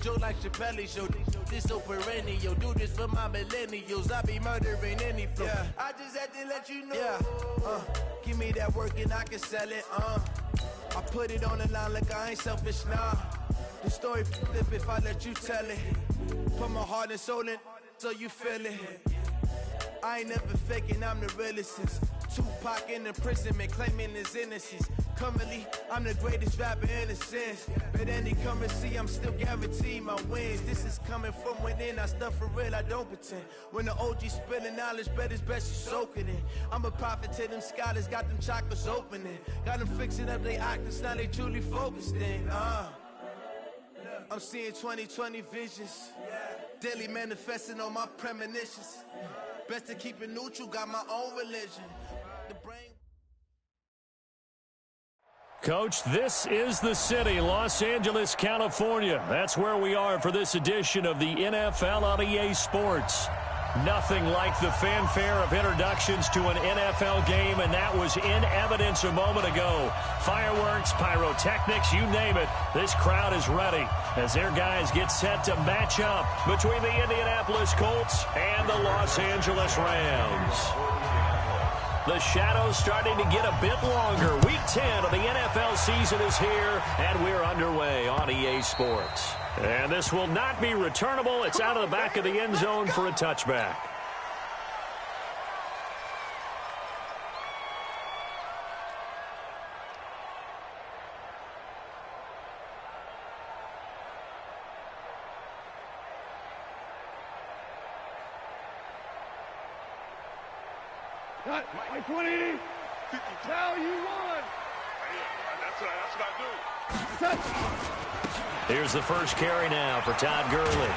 joke like Chappelle show. This so perennial, do this for my millennials. I be murdering any flow. Yeah. I just had to let you know. Yeah. Give me that work and I can sell it. I put it on the line like I ain't selfish, nah. The story flip if I let you tell it. Put my heart and soul in so you feel it. I ain't never faking, I'm the realest since Tupac in imprisonment, claiming his innocence. Currently, I'm the greatest rapper in a sense. But any come and see, I'm still guaranteed my wins. This is coming from within, I stuff for real, I don't pretend. When the OG spilling knowledge, bet it's best you soak it in. I'm a prophet to them scholars, got them chakras opening. Got them fixing up their octaves, now they truly focused in. I'm seeing 2020 visions. Daily manifesting on my premonitions. Best to keep it neutral, got my own religion. The brain. Coach, this is the city, Los Angeles, California. That's where we are for this edition of the NFL on EA Sports. Nothing like the fanfare of introductions to an NFL game, and that was in evidence a moment ago. Fireworks, pyrotechnics, you name it. This crowd is ready as their guys get set to match up between the Indianapolis Colts and the Los Angeles Rams. The shadows starting to get a bit longer. Week 10 of the NFL season is here, and we're underway on EA Sports. And this will not be returnable. It's out of the back of the end zone for a touchback. My 20. Now you won. That's what I do. Touch. Here's the first carry now for Todd Gurley.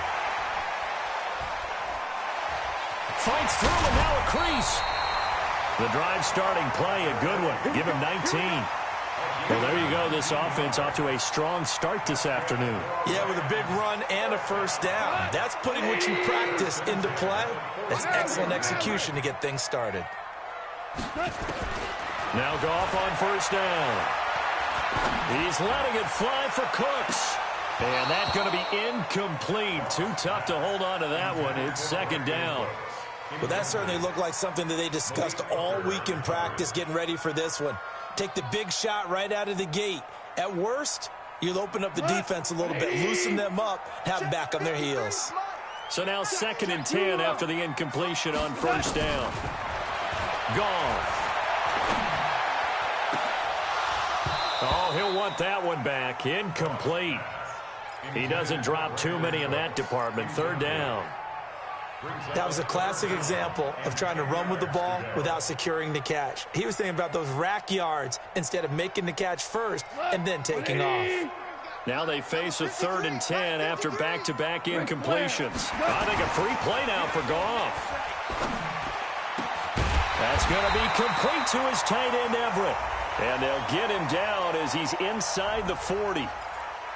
Fights through and now a crease. The drive starting play, a good one. Give him 19. Well, there you go. This offense off to a strong start this afternoon. Yeah, with a big run and a first down. That's putting what you practice into play. That's excellent execution to get things started. Now Goff on first down. He's letting it fly for Cooks. And that's going to be incomplete. Too tough to hold on to that one. It's second down. Well, that certainly looked like something that they discussed all week in practice getting ready for this one. Take the big shot right out of the gate. At worst, you'll open up the defense a little bit, loosen them up, have them back on their heels. So now 2nd and 10 after the incompletion on first down. Goff. Oh, he'll want that one back. Incomplete. He doesn't drop too many in that department. Third down. That was a classic example of trying to run with the ball without securing the catch. He was thinking about those rack yards instead of making the catch first and then taking off. Now they face a 3rd and 10 after back-to-back incompletions. I think a free play now for Goff. That's going to be complete to his tight end, Everett. And they'll get him down as he's inside the 40.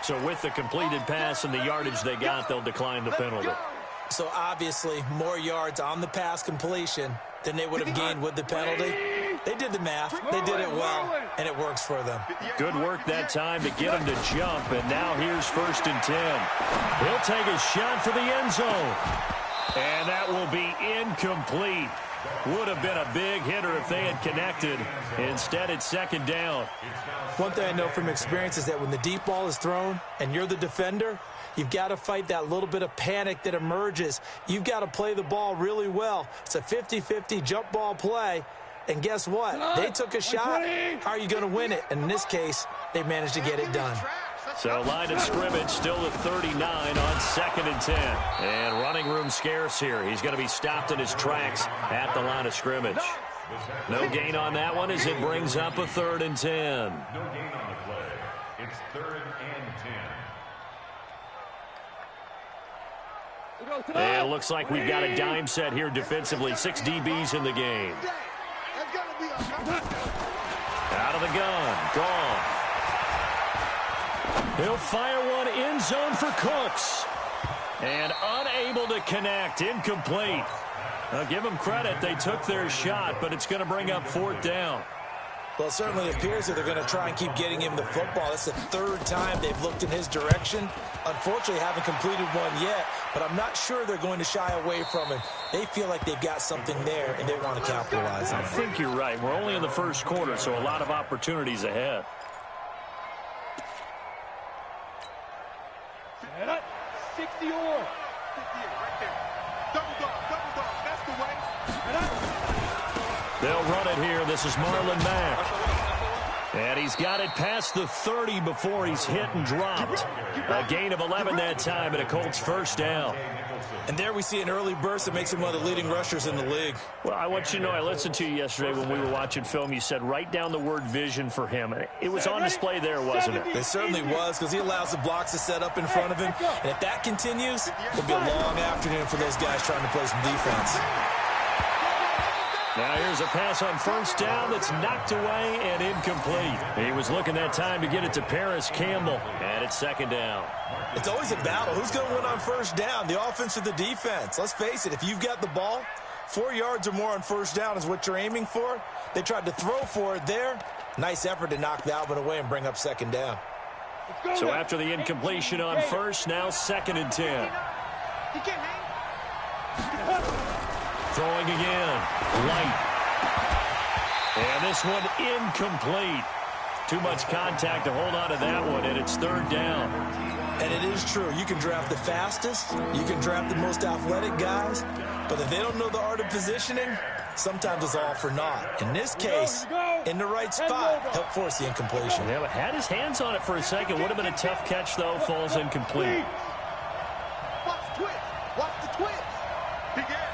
So with the completed pass and the yardage they got, they'll decline the penalty. So obviously more yards on the pass completion than they would have gained with the penalty. They did the math. They did it well, and it works for them. Good work that time to get him to jump, and now here's 1st and 10. He'll take a shot for the end zone. And that will be incomplete. Would have been a big hitter if they had connected. Instead, it's 2nd down. One thing I know from experience is that when the deep ball is thrown and you're the defender, you've got to fight that little bit of panic that emerges. You've got to play the ball really well. It's a 50-50 jump ball play. And guess what? They took a shot. How are you going to win it? And in this case, they managed to get it done. So line of scrimmage still at 39 on 2nd and 10. And running room scarce here. He's going to be stopped in his tracks at the line of scrimmage. No gain on that one as it brings up a 3rd and 10. No gain on the play. It's 3rd and 10. And it looks like we've got a dime set here defensively. 6 DBs in the game. Out of the gun. Goff. He'll fire one end zone for Cooks. And unable to connect. Incomplete. I'll give them credit. They took their shot, but it's going to bring up 4th down. Well, it certainly appears that they're going to try and keep getting him the football. That's the third time they've looked in his direction. Unfortunately, haven't completed one yet, but I'm not sure they're going to shy away from him. They feel like they've got something there, and they want to capitalize on it. I think you're right. We're only in the first quarter, so a lot of opportunities ahead. Set up. 60 or. 58 right there. Double dog, that's the way. Set up. They'll run it here. This is Marlon Mack. And he's got it past the 30 before he's hit and dropped. A gain of 11 that time, and a Colts first down. And there we see an early burst that makes him one of the leading rushers in the league. Well, I want you to know, I listened to you yesterday when we were watching film. You said write down the word vision for him. It was on display there, wasn't it? It certainly was, because he allows the blocks to set up in front of him. And if that continues, it'll be a long afternoon for those guys trying to play some defense. Now here's a pass on first down that's knocked away and incomplete. He was looking that time to get it to Paris Campbell, and it's second down. It's always a battle. Who's going to win on first down, the offense or the defense? Let's face it, if you've got the ball, 4 yards or more on first down is what you're aiming for. They tried to throw for it there. Nice effort to knock that one away and bring up second down. So after the incompletion on first, now second and 10. Throwing again. Light. And this one incomplete. Too much contact to hold on to that one, and it's third down. And it is true. You can draft the fastest. You can draft the most athletic guys. But if they don't know the art of positioning, sometimes it's all for naught. In this case, in the right spot, helped force the incompletion. Yeah, but had his hands on it for a second. Would have been a tough catch, though. Falls incomplete. Watch the twist. Watch the twist. Big air.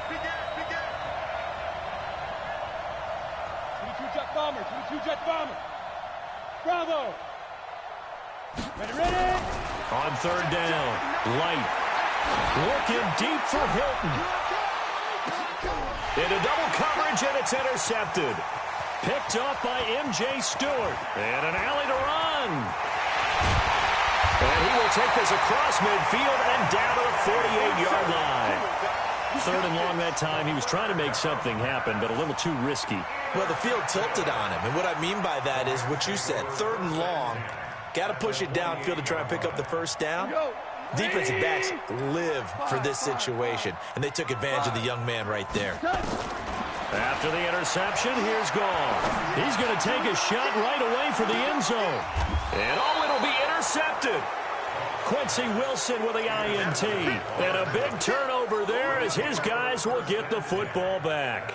22 jet bomber. Bravo. Ready. On third down, Light. Looking deep for Hilton. Into double coverage, and it's intercepted. Picked up by M.J. Stewart. And an alley to run. And he will take this across midfield and down to the 48-yard line. Third and long that time. He was trying to make something happen, but a little too risky. Well, the field tilted on him, and what I mean by that is what you said. Third and long, got to push it downfield to try and pick up the first down. Defensive backs live for this situation, and they took advantage of the young man right there. After the interception, here's Gall. He's going to take a shot right away for the end zone. And it'll be intercepted. Quincy Wilson with the INT. And a big turnover there as his guys will get the football back.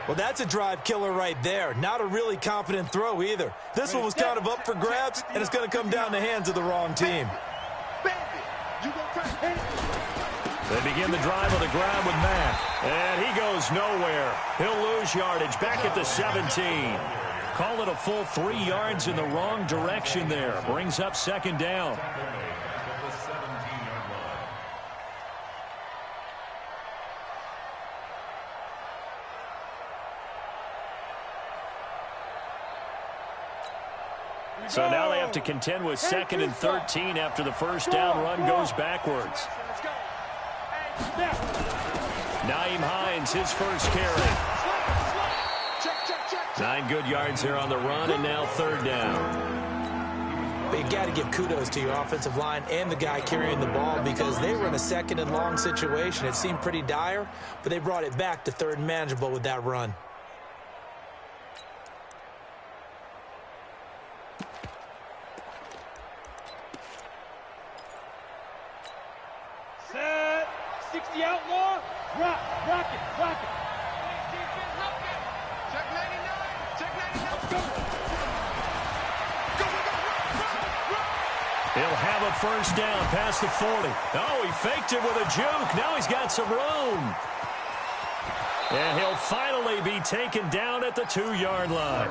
Well, that's a drive killer right there. Not a really confident throw either. This one was kind of up for grabs, and it's going to come down the hands of the wrong team. They begin the drive with a grab with Mack. And he goes nowhere. He'll lose yardage back at the 17. Call it a full 3 yards in the wrong direction there. Brings up second down. So now they have to contend with second and 13 after the first down run goes backwards. Nyheim Hines, his first carry. 9 good yards there on the run, and now third down. But you got to give kudos to your offensive line and the guy carrying the ball because they were in a second and long situation. It seemed pretty dire, but they brought it back to third and manageable with that run. Set. 60 outlaw. Rock it. Check 99. Go. He'll have a first down past the 40. Oh, he faked it with a juke. Now he's got some room. And he'll finally be taken down at the 2-yard line.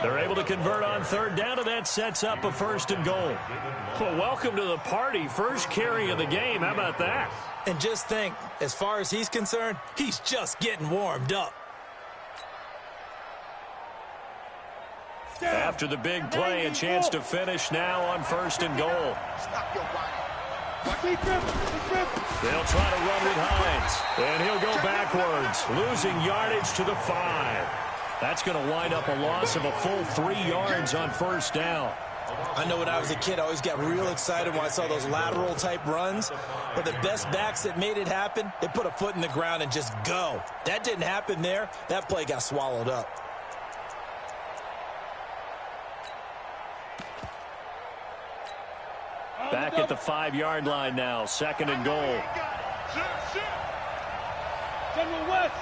They're able to convert on third down, and that sets up a first and goal. Well, welcome to the party. First carry of the game. How about that? And just think, as far as he's concerned, he's just getting warmed up. After the big play, a chance to finish now on first and goal. They'll try to run with Hines. And he'll go backwards, losing yardage to the 5. That's going to wind up a loss of a full 3 yards on first down. I know when I was a kid, I always got real excited when I saw those lateral-type runs. But the best backs that made it happen, they put a foot in the ground and just go. That didn't happen there. That play got swallowed up. Back at the 5-yard line now. 2nd and goal. General West.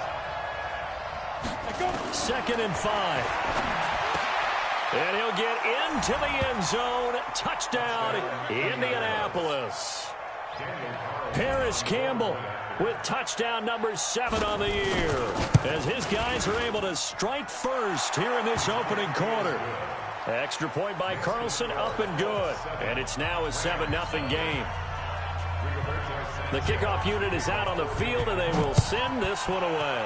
2nd and 5. And he'll get into the end zone. Touchdown, Indianapolis. Paris Campbell with touchdown number 7 on the year, as his guys are able to strike first here in this opening quarter. Extra point by Carlson, up and good. And it's now a 7-0 game. The kickoff unit is out on the field, and they will send this one away.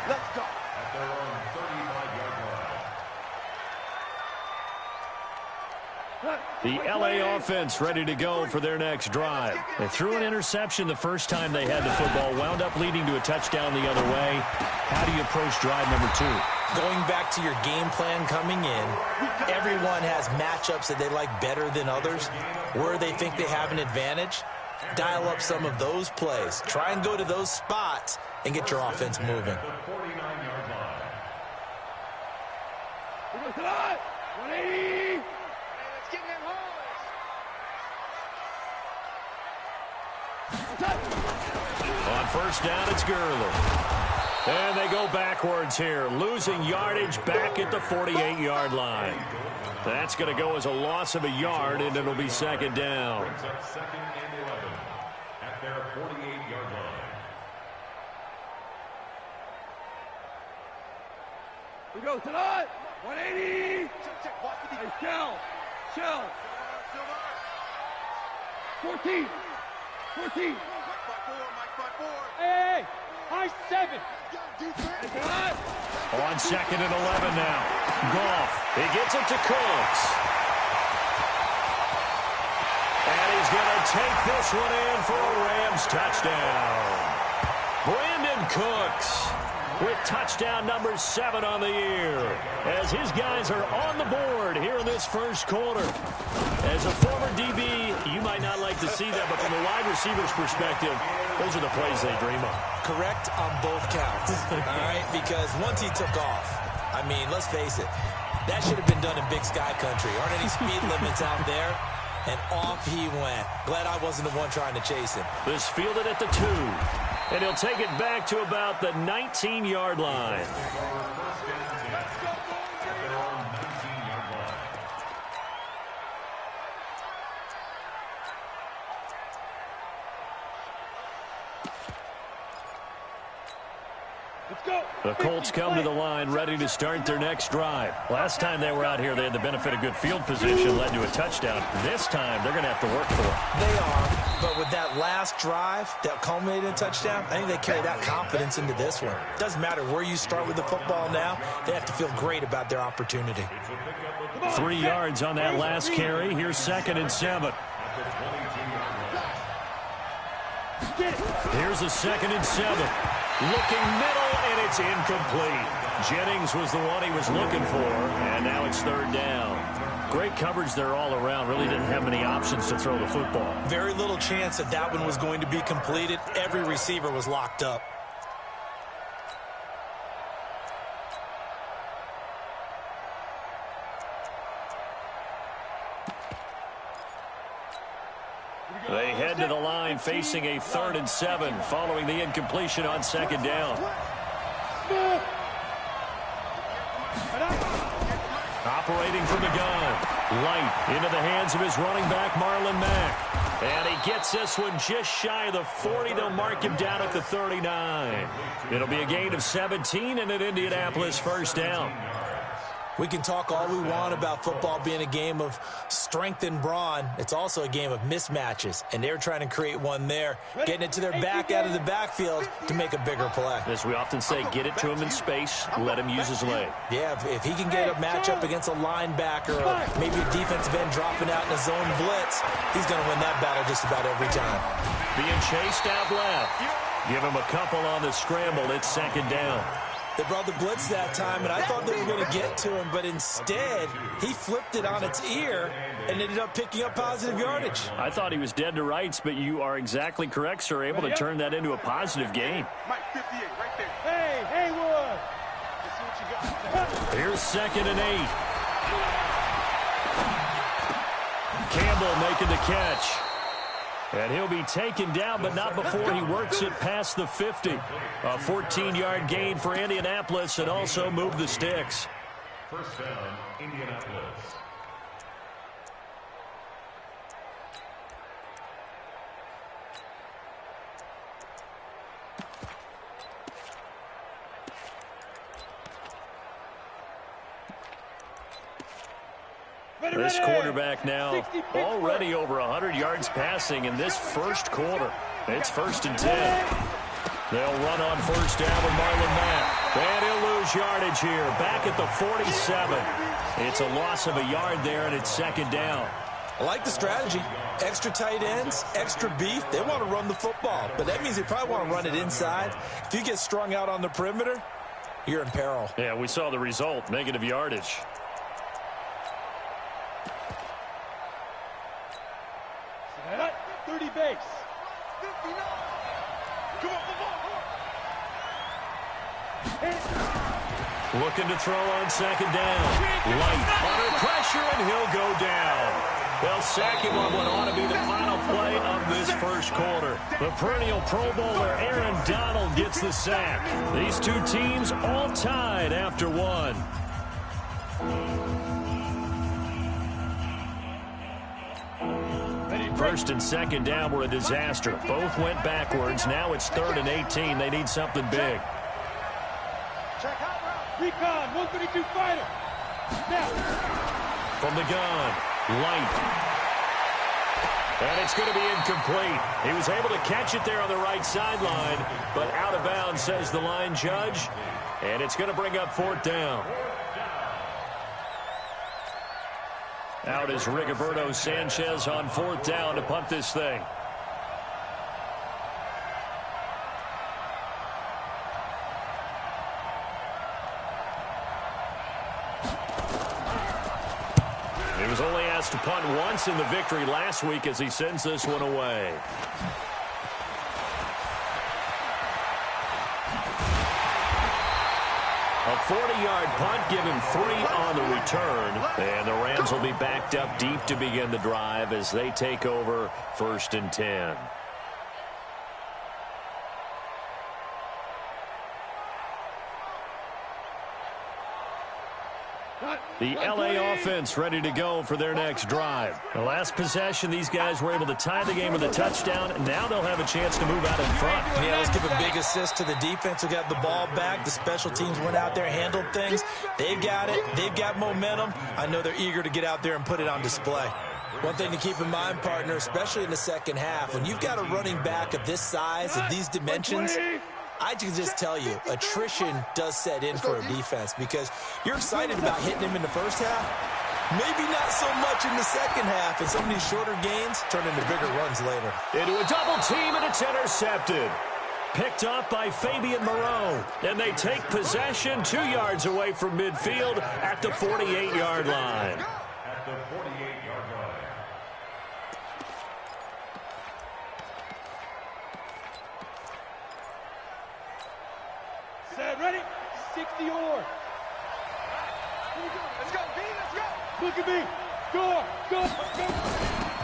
Let's go. At their own 35-yard line. The L.A. offense ready to go for their next drive. They threw an interception the first time they had the football, wound up leading to a touchdown the other way. How do you approach drive number 2? Going back to your game plan coming in, everyone has matchups that they like better than others. Where they think they have an advantage, dial up some of those plays. Try and go to those spots and get your offense moving. The 49-yard line. We're going to line. 180. Let's get in them On first down, it's Gurley. And they go backwards here, losing yardage back at the 48-yard line. That's going to go as a loss of a yard, and it'll be 2nd down. Brings up 2nd and 11 at their 48-yard line. We go tonight. 180. Hey, Shell. 14. Hey, high 7. On 2nd and 11 now. Goff, he gets it to Cooks. And he's going to take this one in for a Rams touchdown. Brandon Cooks with touchdown number 7 on the year, as his guys are on the board here in this first quarter. As a former DB, you might not like to see that, but from a wide receiver's perspective, those are the plays they dream of. Correct on both counts, all right? Because once he took off, I mean, let's face it, that should have been done in Big Sky Country. Aren't any speed limits out there? And off he went. Glad I wasn't the one trying to chase him. This fielded at the 2. And he'll take it back to about the 19-yard line. The Colts come to the line ready to start their next drive. Last time they were out here, they had the benefit of good field position, led to a touchdown. This time, they're going to have to work for it. They are, but with that last drive that culminated in a touchdown, I think they carry that confidence into this one. Doesn't matter where you start with the football now, they have to feel great about their opportunity. 3 yards on that last carry. Here's 2nd and 7. Here's a 2nd and 7. Looking middle, and it's incomplete. Jennings was the one he was looking for, and now it's 3rd down. Great coverage there all around. Really didn't have many options to throw the football. Very little chance that that one was going to be completed. Every receiver was locked up. They head to the line facing a 3rd and 7 following the incompletion on 2nd down. Operating from the gun. Light into the hands of his running back, Marlon Mack. And he gets this one just shy of the 40. They'll mark him down at the 39. It'll be a gain of 17 and an Indianapolis 1st down. We can talk all we want about football being a game of strength and brawn. It's also a game of mismatches, and they're trying to create one there, getting it to their back out of the backfield to make a bigger play. As we often say, get it to him in space, let him use his leg. Yeah, if he can get a matchup against a linebacker or maybe a defensive end dropping out in a zone blitz, he's going to win that battle just about every time. Being chased out left. Give him a couple on the scramble. It's second down. They brought the blitz that time, and I thought they were going to get to him, but instead, he flipped it on its ear and ended up picking up positive yardage. I thought he was dead to rights, but you are exactly correct, sir. Able to turn that into a positive gain. Mike 58 right there. Hey, Haywood. Let's see what you got. Here's 2nd and 8. Campbell making the catch. And he'll be taken down, but not before he works it past the 50. A 14-yard gain for Indianapolis and also move the sticks. First down, Indianapolis. This quarterback now already over 100 yards passing in this first quarter. It's 1st and 10. They'll run on first down with Marlon Mack. And he'll lose yardage here. Back at the 47. It's a loss of a yard there, and it's 2nd down. I like the strategy. Extra tight ends, extra beef. They want to run the football, but that means they probably want to run it inside. If you get strung out on the perimeter, you're in peril. Yeah, we saw the result, negative yardage. Set 30 base. 59. Come on, Looking to throw on 2nd down. Light under pressure, and he'll go down. They'll sack him on what ought to be the final play of this first quarter. The perennial Pro Bowler Aaron Donald gets the sack. These two teams all tied after one. First and 2nd down were a disaster. Both went backwards. Now it's 3rd and 18. They need something big. Check out route. Recon, 132 fighter. Now. From the gun, Light. And it's going to be incomplete. He was able to catch it there on the right sideline, but out of bounds, says the line judge. And it's going to bring up 4th down. Out is Rigoberto Sanchez on 4th down to punt this thing. He was only asked to punt once in the victory last week as he sends this one away. A 40-yard punt, give him 3 on the return. And the Rams will be backed up deep to begin the drive as they take over 1st and 10. The L.A. offense ready to go for their next drive. The last possession, these guys were able to tie the game with a touchdown, and now they'll have a chance to move out in front. Yeah, let's give a big assist to the defense who got the ball back. The special teams went out there, handled things. They've got it. They've got momentum. I know they're eager to get out there and put it on display. One thing to keep in mind, partner, especially in the second half, when you've got a running back of this size, of these dimensions, I can just tell you, attrition does set in for a defense because you're excited about hitting him in the first half. Maybe not so much in the second half, and some of these shorter gains turn into bigger runs later. Into a double team, and it's intercepted. Picked up by Fabian Moreau. And they take possession 2 yards away from midfield at the 48-yard line. At the 48-yard line. Set, ready? 60 or. Let's go, B, let's go. Look at me. Go, go, go.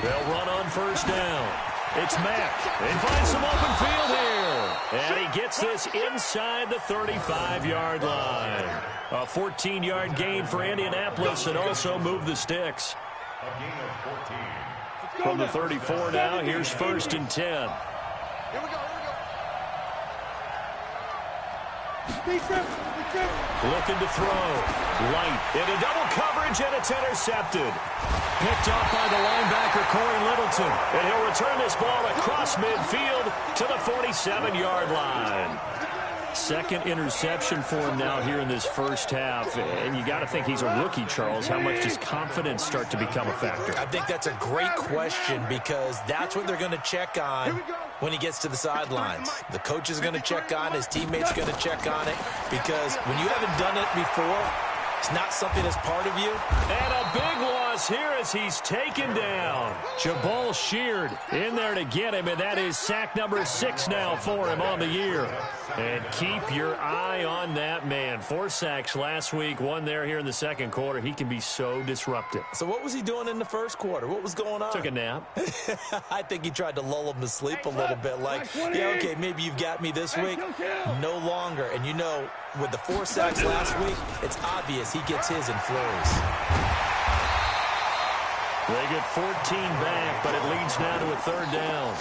They'll run on first down. It's Mack. They find some open field here. And he gets this inside the 35-yard line. A 14-yard gain for Indianapolis and also move the sticks. A gain of 14. From the 34 now, here's 1st and 10. Here we go, here we go. Looking to throw. Light into double coverage, and it's intercepted. Picked off by the linebacker, Corey Littleton. And he'll return this ball across midfield to the 47-yard line. Second interception for him now here in this first half. And you got to think he's a rookie, Charles. How much does confidence start to become a factor? I think that's a great question because that's what they're going to check on when he gets to the sidelines. The coach is going to check on it. His teammates are going to check on it because when you haven't done it before, it's not something that's part of you. And a big loss here as he's taken down. Jabal Sheard in there to get him, and that is sack number 6 now for him on the year. And keep your eye on that man. 4 sacks last week, 1 there here in the second quarter. He can be so disruptive. So what was he doing in the first quarter? What was going on? Took a nap. I think he tried to lull him to sleep a little bit. Like, yeah, okay, maybe you've got me this week. No longer. And you know, with the 4 sacks last week, it's obvious he gets his in flurries. They get 14 back, but it leads now to a 3rd down.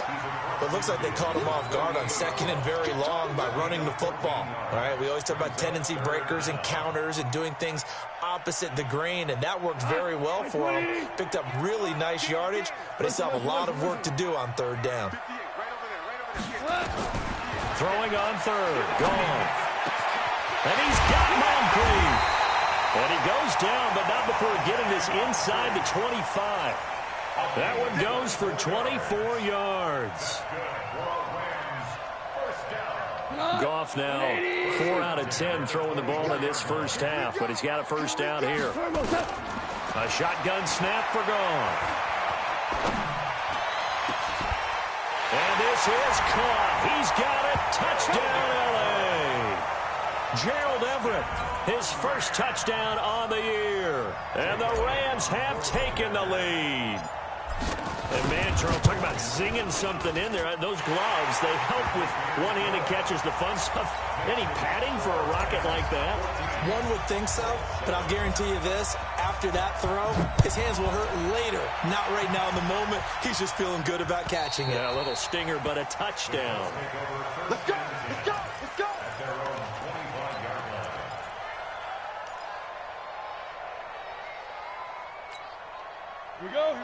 It looks like they caught him off guard on 2nd and very long by running the football. All right, we always talk about tendency breakers and counters and doing things opposite the grain, and that worked very well for him. Picked up really nice yardage, but they still have a lot of work to do on 3rd down. Throwing on 3rd. Gone. And he's got Moncrief. And he goes down, but not before getting this inside the 25. That one goes for 24 yards. Goff now 4 out of 10 throwing the ball in this first half, but he's got a first down here. A shotgun snap for Goff. And this is caught. He's got it. Touchdown, L.A. Gerald Everett, his first touchdown on the year. And the Rams have taken the lead. And man, Charles, talk about zinging something in there. Those gloves, they help with one-handed catches, the fun stuff. Any padding for a rocket like that? One would think so, but I'll guarantee you this. After that throw, his hands will hurt later. Not right now in the moment. He's just feeling good about catching it. Yeah, a little stinger, but a touchdown. Let's go! Let's go! Let's go!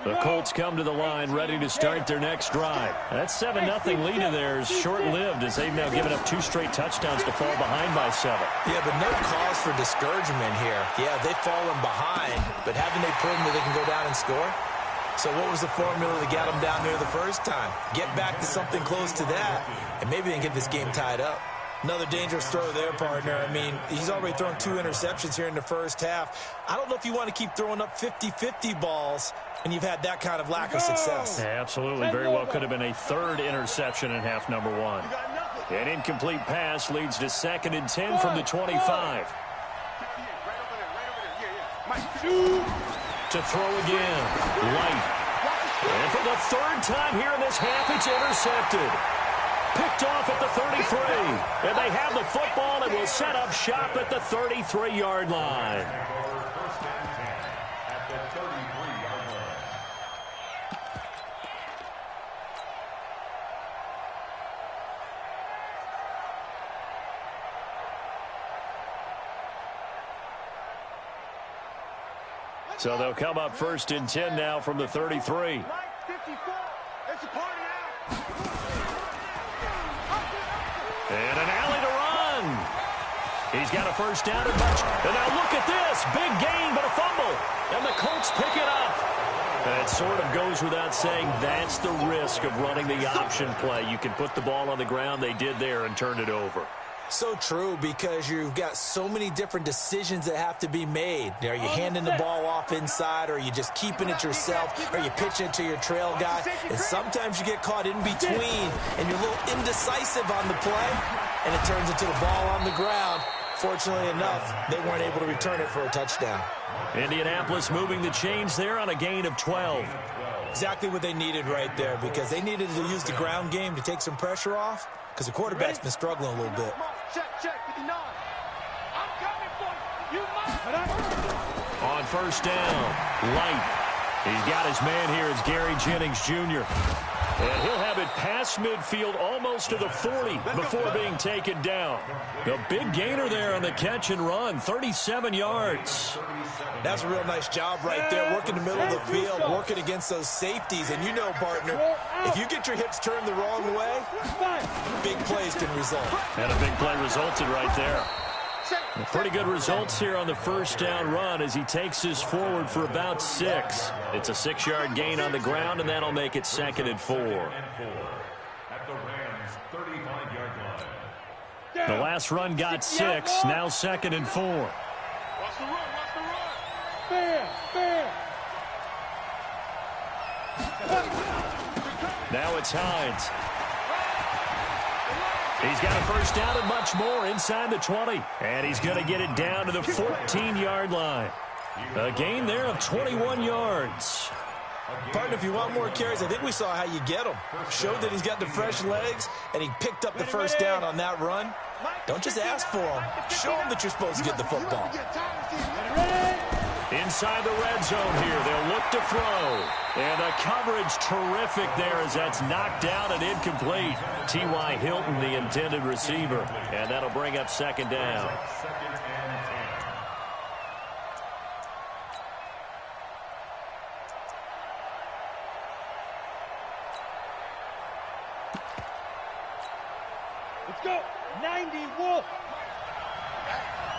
The Colts come to the line ready to start their next drive. That 7-0 lead of theirs short-lived as they've now given up 2 straight touchdowns to fall behind by 7. Yeah, but no cause for discouragement here. Yeah, they've fallen behind, but haven't they proven that they can go down and score? So what was the formula that got them down there the first time? Get back to something close to that, and maybe they can get this game tied up. Another dangerous throw there, partner. I mean, he's already thrown 2 interceptions here in the first half. I don't know if you want to keep throwing up 50-50 balls and you've had that kind of lack of success. Yeah, absolutely. Very well could have been a 3rd interception in half number 1. An incomplete pass leads to 2nd and 10 from the 25. To throw again. Light. And for the 3rd time here in this half, it's intercepted. Picked off at the 33. And they have the football and will set up shop at the 33-yard line. So they'll come up 1st and 10 now from the 33. And an alley to run. He's got a first down and much. And now look at this. Big gain, but a fumble. And the Colts pick it up. And it sort of goes without saying that's the risk of running the option play. You can put the ball on the ground. They did there and turned it over. So true, because you've got so many different decisions that have to be made. Are you handing the ball off inside, or are you just keeping it yourself? Are you pitching it to your trail guy? And sometimes you get caught in between, and you're a little indecisive on the play, and it turns into the ball on the ground. Fortunately enough, they weren't able to return it for a touchdown. Indianapolis moving the chains there on a gain of 12. Exactly what they needed right there, because they needed to use the ground game to take some pressure off, because the quarterback's been struggling a little bit. Check, 59. I'm coming for you. You must. On first down, Light. He's got his man here. It's Gary Jennings Jr. And he'll have it past midfield almost to the 40 before being taken down. A big gainer there on the catch and run, 37 yards. That's a real nice job right there, working the middle of the field, working against those safeties. And you know, partner, if you get your hips turned the wrong way, big plays can result. And a big play resulted right there. Pretty good results here on the first down run as he takes us forward for about 6. It's a 6-yard gain on the ground, and that'll make it 2nd and 4. At the Rams' 35-yard line. The last run got 6, now 2nd and 4. Watch the run, watch the run. Fair, fair. Now it's Hines. He's got a first down and much more inside the 20. And he's going to get it down to the 14-yard line. A gain there of 21 yards. Partner, if you want more carries, I think we saw how you get them. Showed that he's got the fresh legs, and he picked up the first down on that run. Don't just ask for them. Show them that you're supposed to get the football. Inside the red zone here, they'll look to throw. And the coverage terrific there as that's knocked down and incomplete. T.Y. Hilton, the intended receiver. And that'll bring up 2nd down. Let's go. 90 Wolf.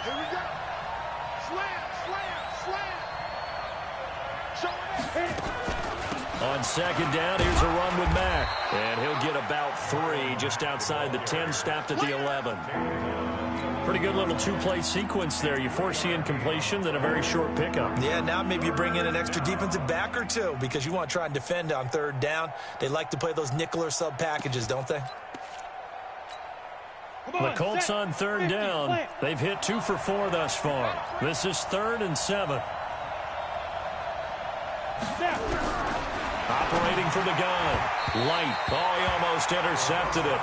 Here we go. Slam, slam, slam. Show it. On 2nd down, here's a run with Mack. And he'll get about 3 just outside the 10, stopped at the 11. Pretty good little 2-play sequence there. You force the incompletion, then a very short pickup. Yeah, now maybe you bring in an extra defensive back or 2 because you want to try and defend on 3rd down. They like to play those nickel or sub packages, don't they? The Colts on 3rd down. They've hit 2 for 4 thus far. This is 3rd and 7. Operating from the gun. Light. Oh, he almost intercepted it.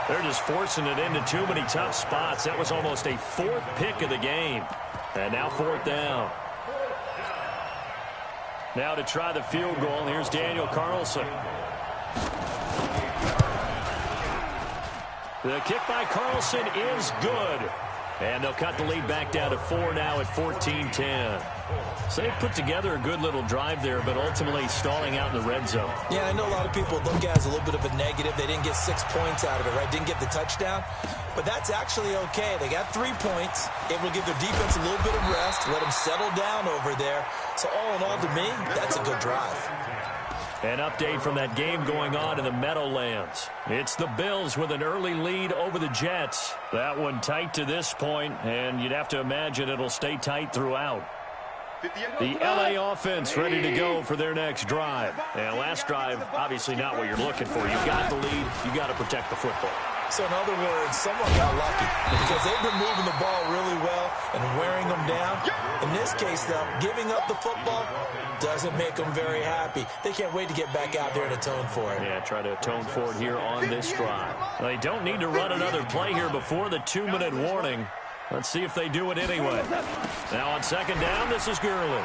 They're just forcing it into too many tough spots. That was almost a 4th pick of the game. And now 4th down. Now to try the field goal. Here's Daniel Carlson. The kick by Carlson is good. And they'll cut the lead back down to 4 now at 14-10. So they put together a good little drive there, but ultimately stalling out in the red zone. Yeah, I know a lot of people look at it as a little bit of a negative. They didn't get 6 points out of it, right? Didn't get the touchdown. But that's actually okay. They got 3 points. It will give their defense a little bit of rest, let them settle down over there. So all in all, to me, that's a good drive. An update from that game going on in the Meadowlands. It's the Bills with an early lead over the Jets. That one tight to this point, and you'd have to imagine it'll stay tight throughout. The LA offense ready to go for their next drive. And last drive, obviously not what you're looking for. You got the lead. You got to protect the football. So in other words, someone got lucky because they've been moving the ball really well and wearing them down. In this case, though, giving up the football doesn't make them very happy. They can't wait to get back out there and atone for it. Yeah, try to atone for it here on this drive. Well, they don't need to run another play here before the 2-minute warning. Let's see if they do it anyway. Now on 2nd down, this is Gurley.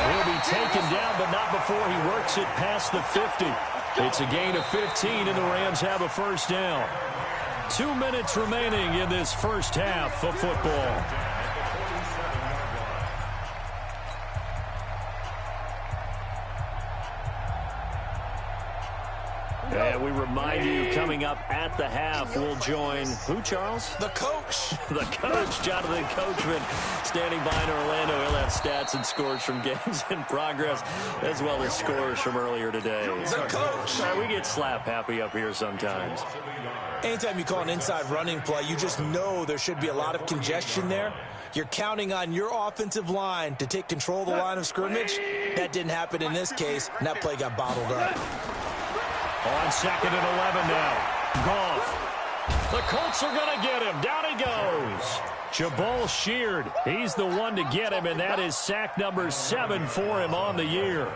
He'll be taken down, but not before he works it past the 50. It's a gain of 15, and the Rams have a first down. 2 minutes remaining in this first half of football. And we remind you, coming up at the half, we'll join who, Charles? The coach. The coach, Jonathan Coachman, standing by in Orlando. He'll have stats and scores from games in progress, as well as scores from earlier today. The coach. We get slap happy up here sometimes. Anytime you call an inside running play, you just know there should be a lot of congestion there. You're counting on your offensive line to take control of the line of scrimmage. That didn't happen in this case, and that play got bottled up. On 2nd and 11 now. Goff. The Colts are going to get him. Down he goes. Jabal Sheard. He's the one to get him, and that is sack number 7 for him on the year.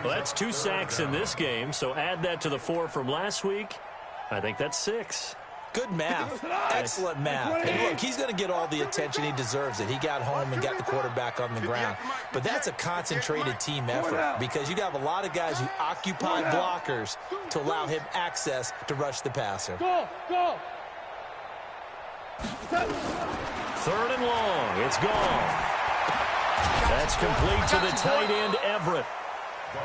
Well, that's 2 sacks in this game, so add that to the 4 from last week. I think that's 6. Good math. Excellent math. And look, he's going to get all the attention he deserves. He got home and got the quarterback on the ground. But that's a concentrated team effort because you have a lot of guys who occupy blockers to allow him access to rush the passer. Go, go. 3rd and long. It's gone. That's complete to the tight end, Everett.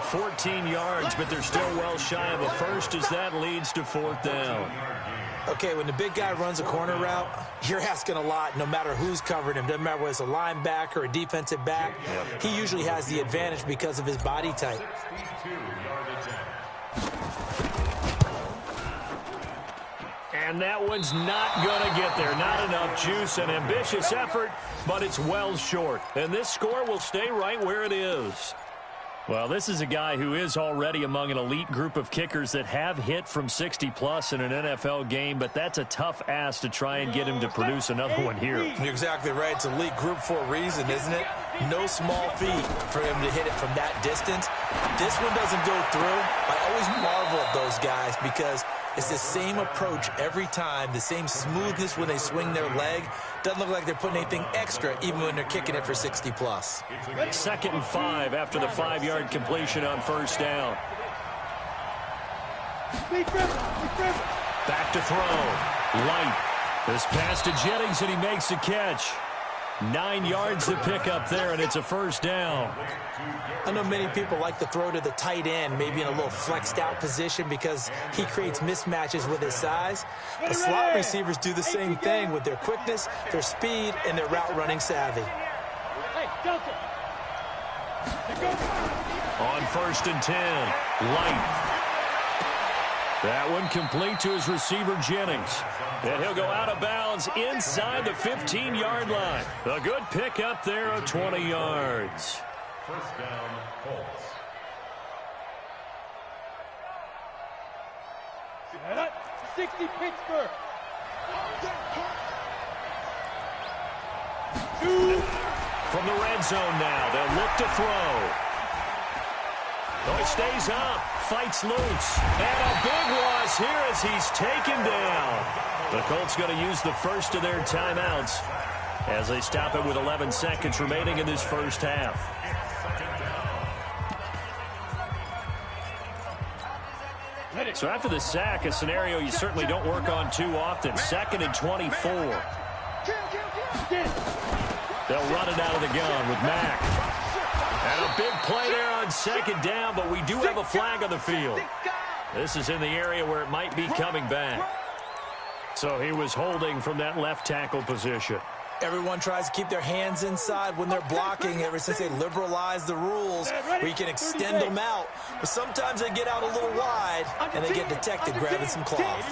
14 yards, but they're still well shy of a first as that leads to 4th down. Okay, when the big guy runs a corner route, you're asking a lot no matter who's covering him. Doesn't matter whether it's a linebacker or a defensive back. Yep. He usually has the advantage because of his body type. And that one's not going to get there. Not enough juice. An ambitious effort, but it's well short. And this score will stay right where it is. Well, this is a guy who is already among an elite group of kickers that have hit from 60-plus in an NFL game, but that's a tough ask to try and get him to produce another one here. You're exactly right. It's elite group for a reason, isn't it? No small feat for him to hit it from that distance. This one doesn't go through. I always marvel at those guys because it's the same approach every time, the same smoothness when they swing their leg. Doesn't look like they're putting anything extra even when they're kicking it for 60-plus. 2nd and 5 after the 5-yard completion on 1st down. Back to throw. Light. This pass to Jennings, and he makes the catch. 9 yards to pick up there, and it's a 1st down. I know many people like to throw to the tight end, maybe in a little flexed out position because he creates mismatches with his size. But slot receivers do the same thing with their quickness, their speed, and their route running savvy. On 1st and 10, Light. That one complete to his receiver, Jennings. And he'll go out of bounds inside the 15-yard line. A good pickup there of 20 yards. 1st down, Colts. Set up. 60 Pittsburgh. From the red zone now, they'll look to throw. Oh, it stays up, fights loose, and a big loss here as he's taken down. The Colts going to use the first of their timeouts as they stop it with 11 seconds remaining in this first half. So after the sack, a scenario you certainly don't work on too often. 2nd and 24. They'll run it out of the gun with Mack. And a big play there on 2nd down, but we do have a flag on the field. This is in the area where it might be coming back. So he was holding from that left tackle position. Everyone tries to keep their hands inside when they're blocking ever since they liberalized the rules where you can extend them out. But sometimes they get out a little wide and they get detected grabbing some cloth.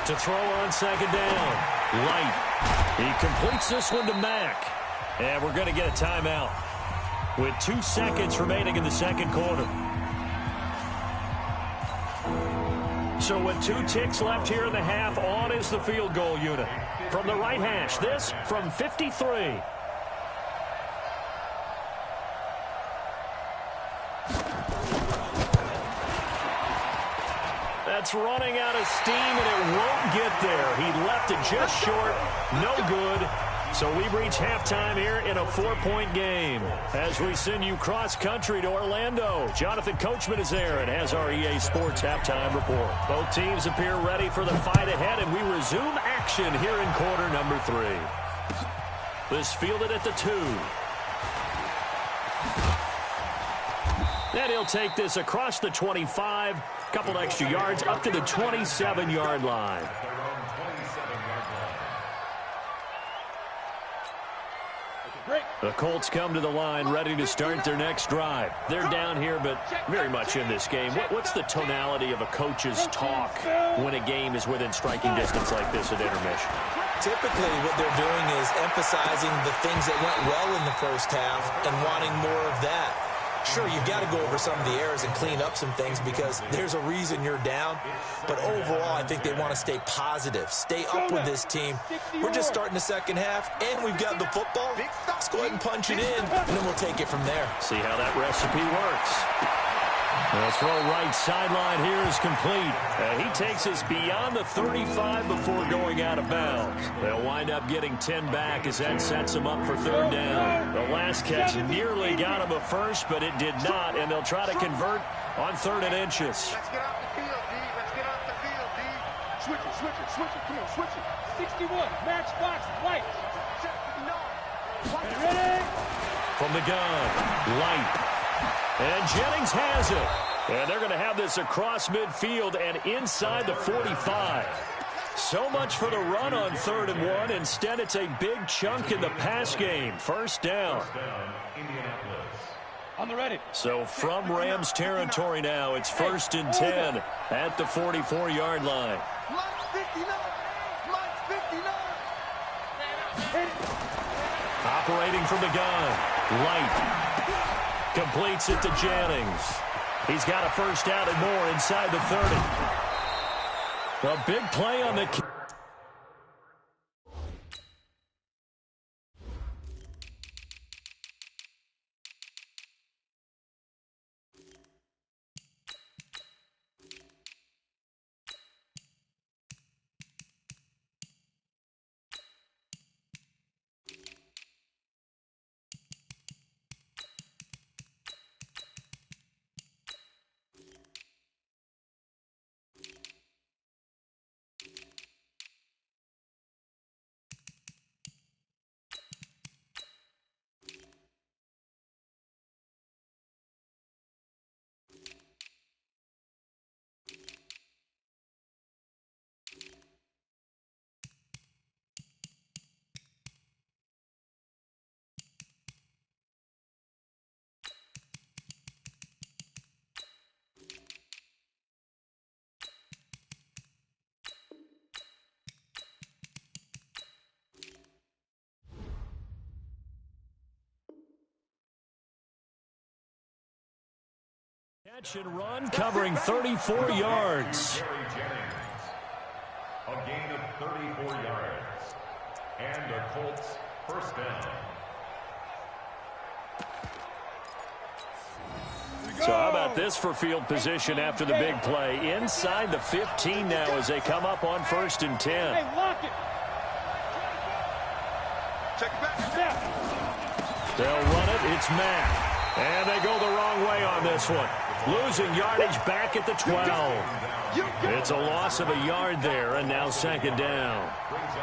To throw on 2nd down. Light. He completes this one to Mack. And we're going to get a timeout with 2 seconds remaining in the 2nd quarter. So with 2 ticks left here in the half, on is the field goal unit. From the right hash, this from 53. That's running out of steam, and it won't get there. He left it just short. No good. So we've reached halftime here in a 4-point game. As we send you cross-country to Orlando, Jonathan Coachman is there and has our EA Sports halftime report. Both teams appear ready for the fight ahead, and we resume action here in quarter number 3. This fielded at the 2. And he'll take this across the 25, a couple extra yards, up to the 27-yard line. The Colts come to the line ready to start their next drive. They're down here, but very much in this game. What's the tonality of a coach's talk when a game is within striking distance like this at intermission? Typically, what they're doing is emphasizing the things that went well in the first half and wanting more of that. Sure, you've got to go over some of the errors and clean up some things because there's a reason you're down. But overall, I think they want to stay positive, stay up with this team. We're just starting the second half, and we've got the football. Let's go ahead and punch it in, and then we'll take it from there. See how that recipe works. The throw right sideline here is complete. He takes us beyond the 35 before going out of bounds. They'll wind up getting 10 back as that sets them up for third down. The last catch nearly got him a first, but it did not, and they'll try to convert on 3rd and inches. Let's get off the field, D. Let's get off the field, D. Switch it, switch it, switch it. Come on, switch it. 61, match box, white. Ready? From the gun, Light. And Jennings has it. And they're going to have this across midfield and inside the 45. So much for the run on 3rd and 1. Instead, it's a big chunk in the pass game. First down. On the ready. So from Rams territory now, it's 1st and 10 at the 44-yard line. Mike's 59. Mike's 59. Operating from the gun, Light. Completes it to Jennings. He's got a first down and more inside the 30. A big play on the... Catch and run covering 34 yards. A gain of 34 yards. And the Colts first down. So how about this for field position after the big play? Inside the 15 now as they come up on 1st and 10. Hey, lock it. Check it back. They'll run it. It's Mack. And they go the wrong way on this one. Losing yardage back at the 12. It's a loss of a yard there, and now 2nd down.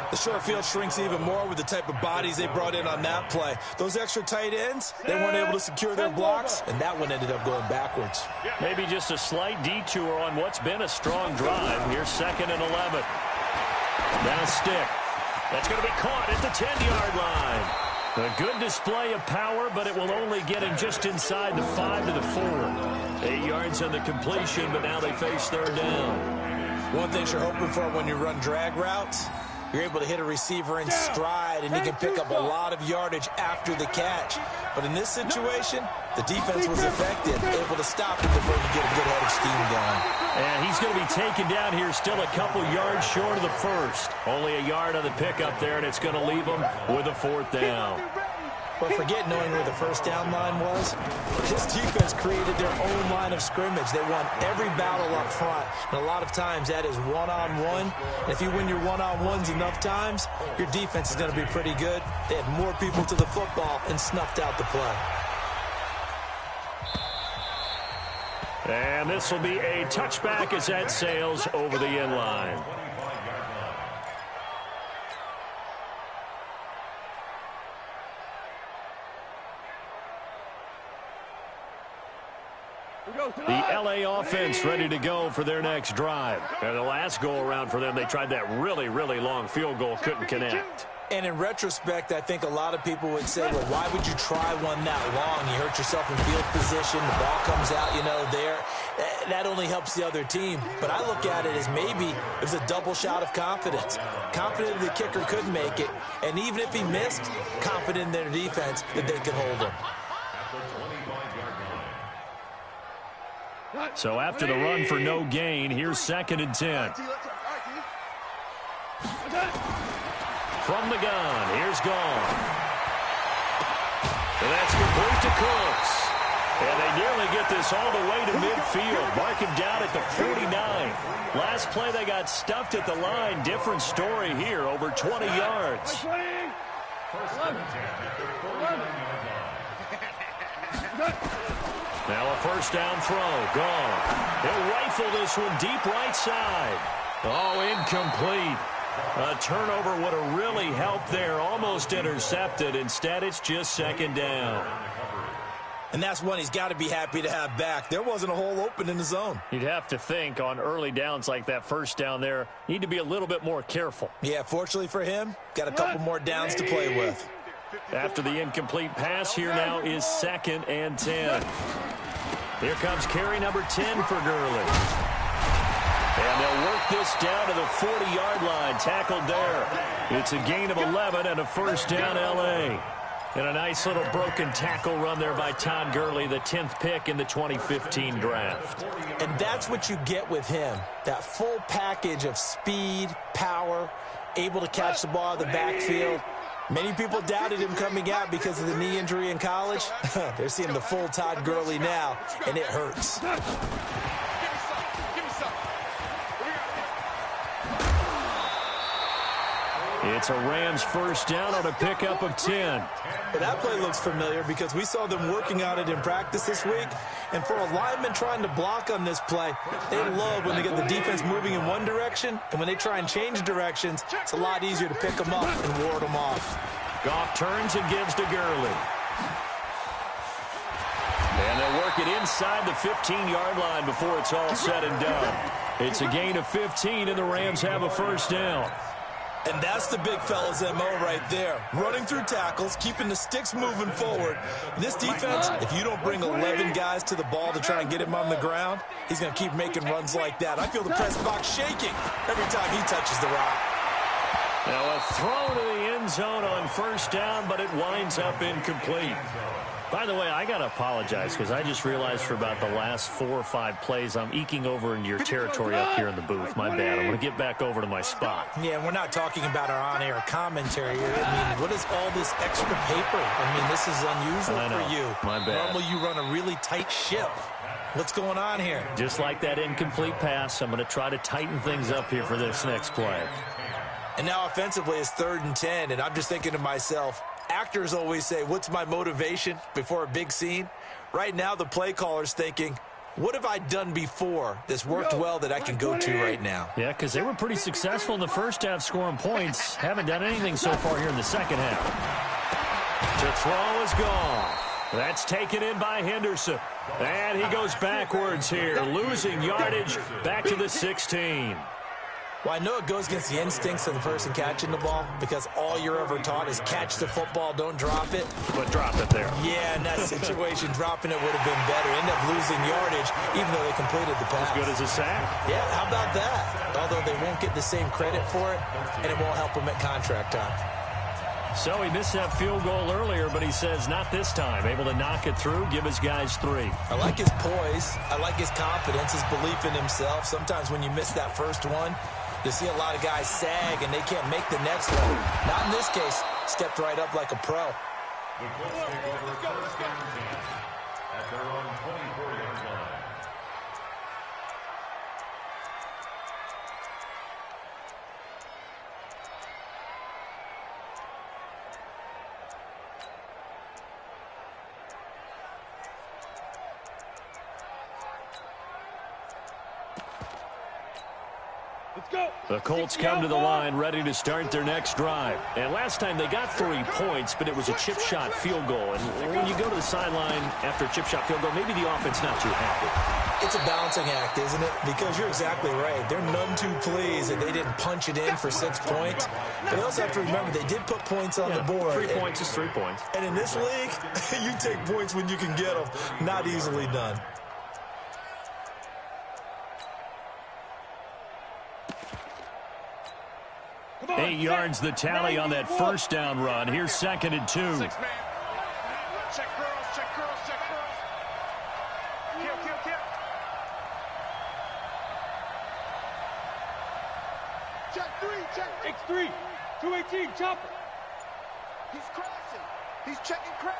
The short field shrinks even more with the type of bodies they brought in on that play. Those extra tight ends, they weren't able to secure their blocks, and that one ended up going backwards. Maybe just a slight detour on what's been a strong drive. Here's 2nd and 11. Now stick. That's going to be caught at the 10-yard line. A good display of power, but it will only get him just inside the 5 to the 4. 8 yards on the completion, but now they face 3rd down. One thing you're hoping for when you run drag routes, you're able to hit a receiver in stride, and he can pick up a lot of yardage after the catch. But in this situation, the defense was effective, able to stop him before he get a good head of steam going. And he's going to be taken down here still a couple yards short of the 1st. Only a yard on the pickup there, and it's going to leave him with a 4th down. But forget knowing where the first down line was. This defense created their own line of scrimmage. They won every battle up front. And a lot of times that is one-on-one. And if you win your one-on-ones enough times, your defense is going to be pretty good. They had more people to the football and snuffed out the play. And this will be a touchback as that sails over the end line. The LA offense ready to go for their next drive. And the last go-around for them, they tried that really, really long field goal, couldn't connect. And in retrospect, I think a lot of people would say, well, why would you try one that long? You hurt yourself in field position. The ball comes out, there. That only helps the other team. But I look at it as maybe it was a double shot of confidence. Confident the kicker could make it. And even if he missed, confident in their defense that they could hold him. So after the run for no gain, here's 2nd and 10. From the gun, here's Gone. And that's complete to Cooks. And they nearly get this all the way to midfield. Mark him down at the 49. Last play they got stuffed at the line. Different story here, over 20 yards. Now a first down throw. Gone. He'll rifle this one deep right side. Oh, incomplete. A turnover would have really helped there. Almost intercepted. Instead, it's just second down. And that's one he's got to be happy to have back. There wasn't a hole open in the zone. You'd have to think on early downs like that first down there, need to be a little bit more careful. Yeah, fortunately for him, got a couple more downs to play with. After the incomplete pass, here now is 2nd and 10. Here comes carry number 10 for Gurley. And they'll work this down to the 40-yard line, tackled there. It's a gain of 11 and a first down, L.A. And a nice little broken tackle run there by Todd Gurley, the 10th pick in the 2015 draft. And that's what you get with him, that full package of speed, power, able to catch the ball out of the backfield. Many people doubted him coming out because of the knee injury in college. They're seeing the full Todd Gurley now, and it hurts. It's a Rams first down on a pickup of 10. But that play looks familiar because we saw them working on it in practice this week. And for a lineman trying to block on this play, they love when they get the defense moving in one direction. And when they try and change directions, it's a lot easier to pick them up and ward them off. Goff turns and gives to Gurley. And they'll work it inside the 15-yard line before it's all said and done. It's a gain of 15, and the Rams have a first down. And that's the big fella's MO right there. Running through tackles, keeping the sticks moving forward. This defense, if you don't bring 11 guys to the ball to try and get him on the ground, he's going to keep making runs like that. I feel the press box shaking every time he touches the rock. Now a throw to the end zone on first down, but it winds up incomplete. By the way, I got to apologize because I just realized for about the last 4 or 5 plays, I'm eking over into your territory up here in the booth. My bad. I'm going to get back over to my spot. Yeah, we're not talking about our on-air commentary here. I mean, what is all this extra paper? I mean, this is unusual for you. My bad. Normally you run a really tight ship. What's going on here? Just like that incomplete pass, I'm going to try to tighten things up here for this next play. And now offensively it's 3rd and 10, and I'm just thinking to myself, actors always say, what's my motivation before a big scene? Right now the play caller's thinking, what have I done before that's worked well that I can go to right now? Yeah, because they were pretty successful in the first half scoring points. Haven't done anything so far here in the second half. To throw is gone. That's taken in by Henderson. And he goes backwards here, losing yardage back to the 16. Well, I know it goes against the instincts of the person catching the ball because all you're ever taught is catch the football, don't drop it. But drop it there. Yeah, in that situation, dropping it would have been better. End up losing yardage, even though they completed the pass. As good as a sack. Yeah, how about that? Although they won't get the same credit for it, and it won't help them at contract time. So he missed that field goal earlier, but he says not this time. Able to knock it through, give his guys 3. I like his poise. I like his confidence, his belief in himself. Sometimes when you miss that first one, you see a lot of guys sag and they can't make the next one. Not in this case. Stepped right up like a pro. The Colts take over first and 10 at their own 24-yard line. The Colts come to the line ready to start their next drive. And last time they got 3 points, but it was a chip shot field goal. And when you go to the sideline after a chip shot field goal, maybe the offense not too happy. It's a balancing act, isn't it? Because you're exactly right. They're none too pleased that they didn't punch it in for 6 points. But they also have to remember they did put points on the board. 3 points is 3 points. And in this league, you take points when you can get them. Not easily done. 8 yards the tally on that first down run. Here's 2nd and 2. 6 man. Check girls, check girls, check girls. Kill. Check 3, check. X3, 218, chopper. He's crossing. He's checking crack.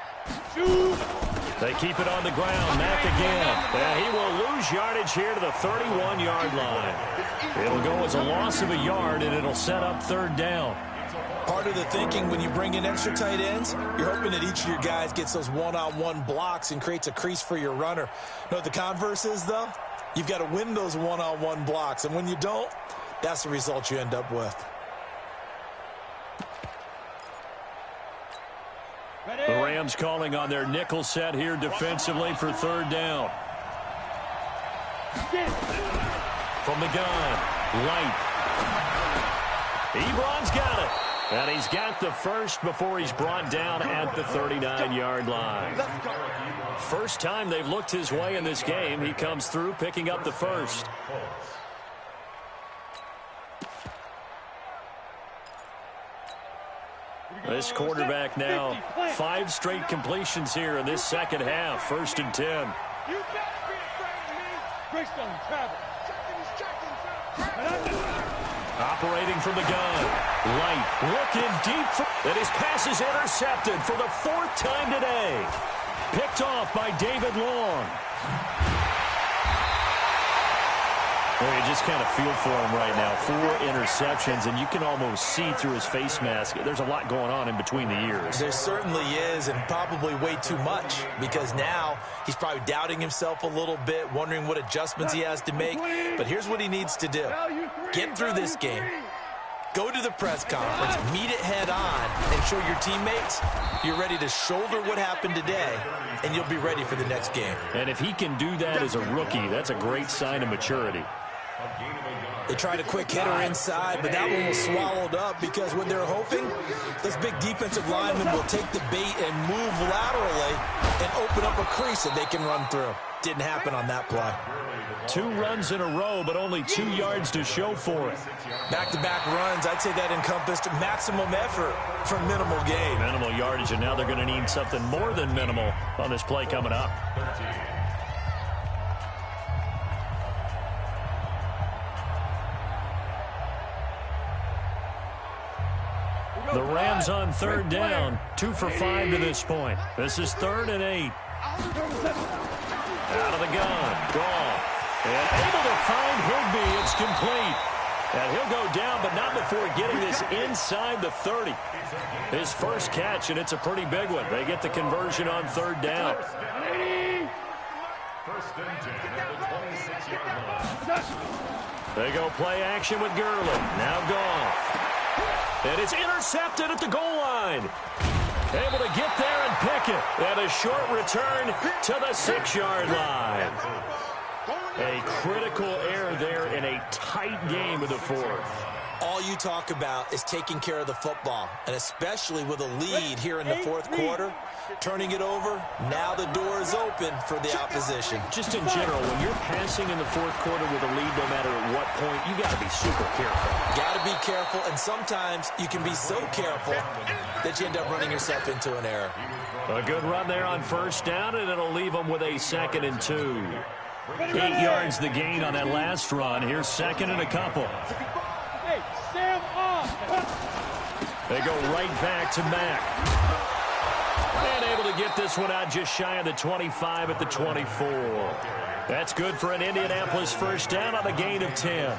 They keep it on the ground. Mack again. And he will lose yardage here to the 31-yard line. It'll go as a loss of a yard, and it'll set up third down. Part of the thinking when you bring in extra tight ends, you're hoping that each of your guys gets those one-on-one blocks and creates a crease for your runner. You know what the converse is, though? You've got to win those one-on-one blocks, and when you don't, that's the result you end up with. The Rams calling on their nickel set here defensively for third down. From the gun, Light. Ebron's got it. And he's got the first before he's brought down at the 39-yard line. First time they've looked his way in this game. He comes through picking up the first. This quarterback now 5 straight completions here in this second half. 1st and 10. You better be afraid of me. Greystone, travel. Operating from the gun. Light looking deep. And his pass is intercepted for the 4th time today. Picked off by David Long. Well, you just kind of feel for him right now. 4 interceptions, and you can almost see through his face mask. There's a lot going on in between the ears. There certainly is, and probably way too much, because now he's probably doubting himself a little bit, wondering what adjustments he has to make. But here's what he needs to do. Get through this game. Go to the press conference, meet it head on, and show your teammates you're ready to shoulder what happened today, and you'll be ready for the next game. And if he can do that as a rookie, that's a great sign of maturity. They tried a quick hitter inside, but that one was swallowed up because what they're hoping, those big defensive linemen will take the bait and move laterally and open up a crease that they can run through. Didn't happen on that play. 2 runs in a row, but only 2 yards to show for it. Back-to-back runs, I'd say that encompassed maximum effort for minimal gain. Minimal yardage, and now they're going to need something more than minimal on this play coming up. The Rams on third down, 2 for 5 to this point. This is 3rd and 8. Out of the gun, Goff. And able to find Higbee. It's complete. And he'll go down, but not before getting this inside the 30. His first catch, and it's a pretty big one. They get the conversion on third down. 1st and 10 at the 26-yard line. They go play action with Gurley. Now Goff. And it's intercepted at the goal line. Able to get there and pick it. And a short return to the 6-yard line. A critical error there in a tight game of the 4th. All you talk about is taking care of the football, and especially with a lead here in the 4th quarter, turning it over, now the door is open for the opposition. Just in general, when you're passing in the 4th quarter with a lead, no matter at what point, you got to be super careful. Got to be careful, and sometimes you can be so careful that you end up running yourself into an error. A good run there on 1st down, and it'll leave them with a 2nd and 2. 8 yards the gain on that last run. Here's 2nd and a couple. Hey, Sam off. They go right back to Mack. And able to get this one out just shy of the 25 at the 24. That's good for an Indianapolis 1st down on a gain of 10.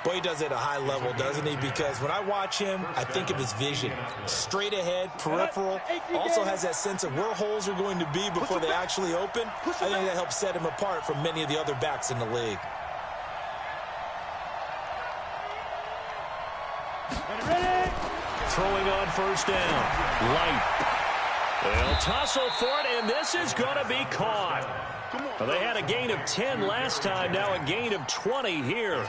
Boy, he does it at a high level, doesn't he? Because when I watch him, I think of his vision. Straight ahead, peripheral. Also has that sense of where holes are going to be before they actually open. I think that helps set him apart from many of the other backs in the league. Throwing on 1st down. Light. They'll tussle for it, and this is going to be caught. Well, they had a gain of 10 last time, now a gain of 20 here.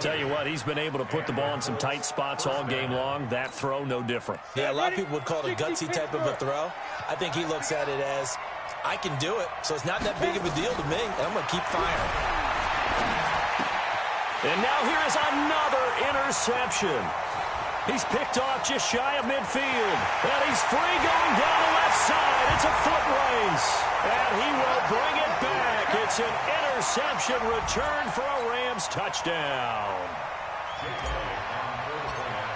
Tell you what, he's been able to put the ball in some tight spots all game long. That throw, no different. Yeah, a lot of people would call it a gutsy type of a throw. I think he looks at it as, I can do it, so it's not that big of a deal to me, and I'm going to keep firing. And now here is another interception. He's picked off just shy of midfield. And he's free going down the left side. It's a foot race. And he will bring it back. It's an interception return for a Rams touchdown.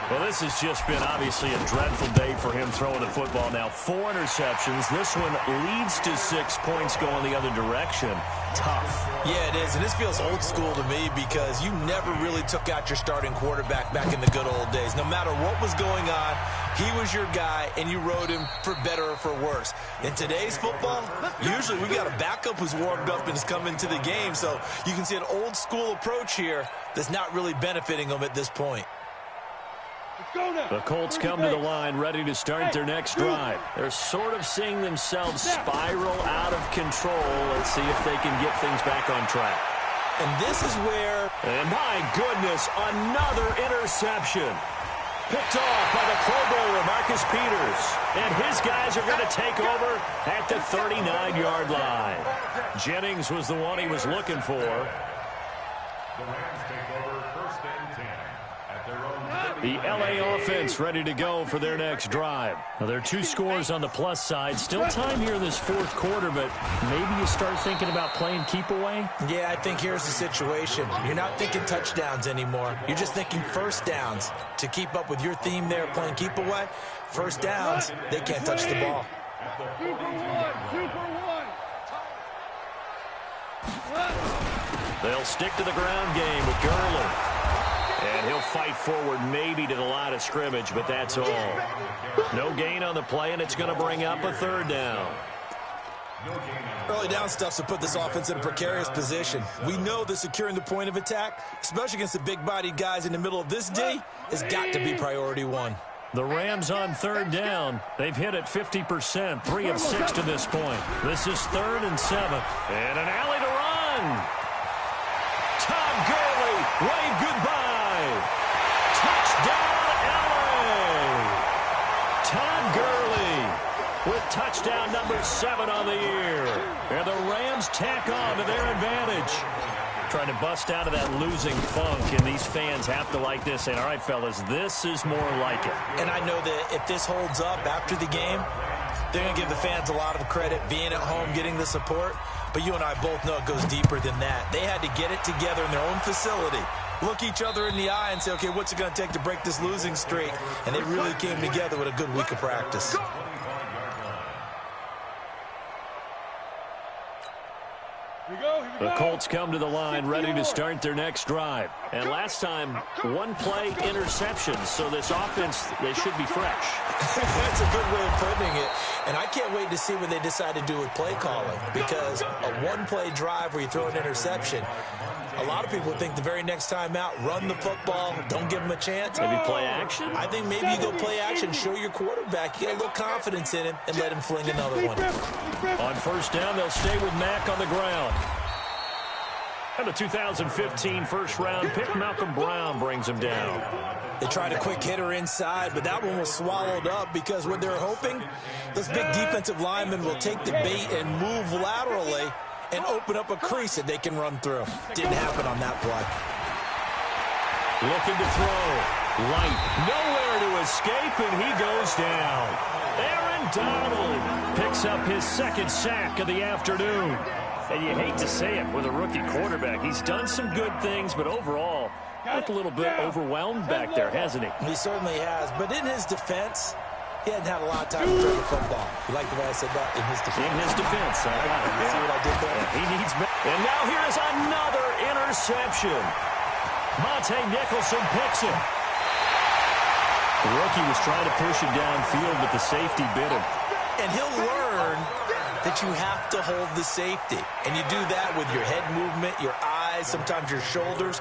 Well, this has just been obviously a dreadful day for him throwing the football. Now 4 interceptions. This one leads to 6 points going the other direction. Tough. Yeah, it is, and this feels old school to me because you never really took out your starting quarterback back in the good old days. No matter what was going on, he was your guy, and you rode him for better or for worse. In today's football, usually we got a backup who's warmed up and has come into the game, so you can see an old school approach here that's not really benefiting them at this point. The Colts come to the line ready to start their next drive. They're sort of seeing themselves spiral out of control. Let's see if they can get things back on track. And this is where... And my goodness, another interception. Picked off by the Pro Bowler, Marcus Peters. And his guys are going to take over at the 39-yard line. Jennings was the one he was looking for. The Rams take over 1st and 10 at their own. The LA offense ready to go for their next drive. Now, there are 2 scores on the plus side. Still time here in this 4th quarter, but maybe you start thinking about playing keep away? Yeah, I think here's the situation. You're not thinking touchdowns anymore. You're just thinking first downs. To keep up with your theme there, playing keep away, first downs, they can't touch the ball. 2 for 1. They'll stick to the ground game with Gurley. And he'll fight forward maybe to the line of scrimmage, but that's all. No gain on the play, and it's going to bring up a 3rd down. Early down stuff to put this offense in a precarious position. We know that securing the point of attack, especially against the big-bodied guys in the middle of this D, has got to be priority 1. The Rams on 3rd down. They've hit it 50%, 3 of 6 to this point. This is 3rd and 7. And an alley to run. Todd Gurley, wave goodbye. Touchdown, LA. Todd Gurley with touchdown number 7 on the year. And the Rams tack on to their advantage. Trying to bust out of that losing funk, and these fans have to like this. And all right, fellas, this is more like it. And I know that if this holds up after the game, they're going to give the fans a lot of credit, being at home, getting the support. But you and I both know it goes deeper than that. They had to get it together in their own facility, look each other in the eye and say, okay, what's it going to take to break this losing streak? And they really came together with a good week of practice. The Colts come to the line ready to start their next drive. And last time, 1-play interception. So this offense, they should be fresh. That's a good way of putting it. And I can't wait to see what they decide to do with play calling. Because a 1-play drive where you throw an interception, a lot of people think the very next time out, run the football, don't give them a chance. Maybe play action? I think maybe you go play action, show your quarterback, you get a little confidence in him, and let him fling another one. On 1st down, they'll stay with Mack on the ground. And the 2015 first-round pick, Malcolm Brown, brings him down. They tried a quick hitter inside, but that one was swallowed up because what they're hoping, those big defensive linemen will take the bait and move laterally and open up a crease that they can run through. Didn't happen on that play. Looking to throw. Light. Nowhere to escape, and he goes down. Aaron Donald picks up his 2nd sack of the afternoon. And you hate to say it with a rookie quarterback. He's done some good things, but overall, looked a little bit overwhelmed back there, hasn't he? He certainly has. But in his defense, he hadn't had a lot of time to throw the football. You like the way I said that? In his defense. In his defense. I got it. See what I did there? Yeah, he needs... And now here's another interception. Monte Nicholson picks it. The rookie was trying to push him downfield, but the safety bit him. And he'll learn that you have to hold the safety. And you do that with your head movement, your eyes, sometimes your shoulders.